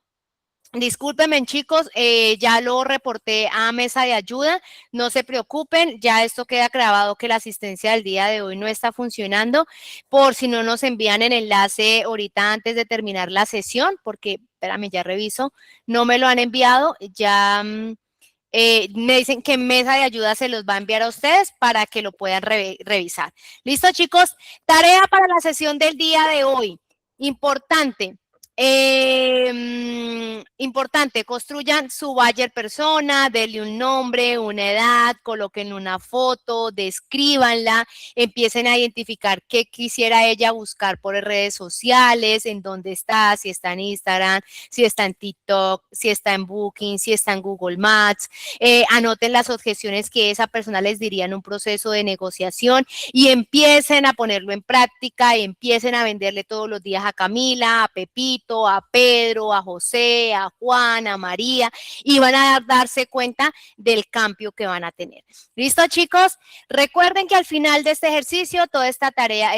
Discúlpenme, chicos, ya lo reporté a mesa de ayuda, no se preocupen, ya esto queda grabado que la asistencia del día de hoy no está funcionando, por si no nos envían el enlace ahorita antes de terminar la sesión, porque, espérame, ya reviso, no me lo han enviado, ya me dicen que mesa de ayuda se los va a enviar a ustedes para que lo puedan revisar. ¿Listo, chicos? Tarea para la sesión del día de hoy, importante. Importante, construyan su buyer persona, denle un nombre, una edad, coloquen una foto, descríbanla, empiecen a identificar qué quisiera ella buscar por redes sociales, en dónde está, si está en Instagram, si está en TikTok, si está en Booking, si está en Google Maps, anoten las objeciones que esa persona les diría en un proceso de negociación y empiecen a ponerlo en práctica y empiecen a venderle todos los días a Camila, a Pepito, a Pedro, a José, a Juan, a María, y van a darse cuenta del cambio que van a tener. ¿Listo, chicos? Recuerden que al final de este ejercicio, toda esta tarea,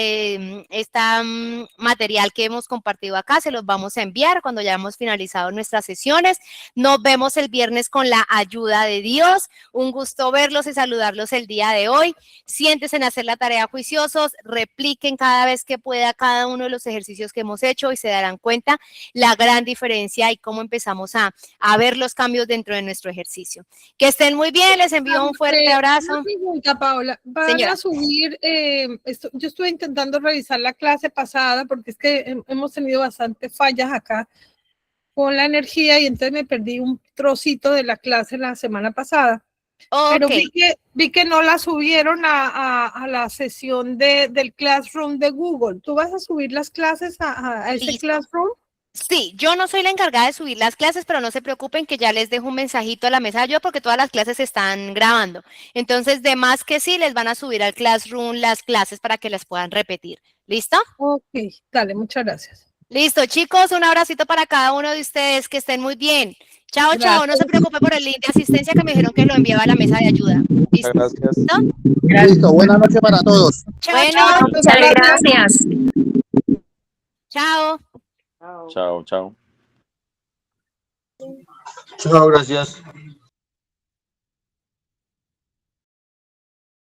material que hemos compartido acá, se los vamos a enviar cuando ya hemos finalizado nuestras sesiones. Nos vemos el viernes con la ayuda de Dios. Un gusto verlos y saludarlos el día de hoy. Siéntense en hacer la tarea juiciosos, repliquen cada vez que pueda cada uno de los ejercicios que hemos hecho y se darán cuenta la gran diferencia y cómo empezamos a ver los cambios dentro de nuestro ejercicio. Que estén muy bien, les envío un fuerte abrazo. Una pregunta, Paola, ¿van a subir? Yo estuve intentando revisar la clase pasada porque es que hemos tenido bastantes fallas acá con la energía y entonces me perdí un trocito de la clase la semana pasada. Okay. Pero vi que no la subieron a la sesión del Classroom de Google. ¿Tú vas a subir las clases a ese Listo. Classroom? Sí, yo no soy la encargada de subir las clases, pero no se preocupen que ya les dejo un mensajito a la mesa de ayuda porque todas las clases se están grabando. Entonces, de más que sí, les van a subir al Classroom las clases para que las puedan repetir. ¿Listo? Ok, dale, muchas gracias. Listo, chicos, un abracito para cada uno de ustedes, que estén muy bien. Chao, Gracias. chao, no se preocupe por el link de asistencia que me dijeron que lo enviaba a la mesa de ayuda. ¿Listo? Gracias. Listo, buenas noches para todos. Chao, Bueno, chao. Muchas gracias. Chao. Chao, chao. Chao, gracias.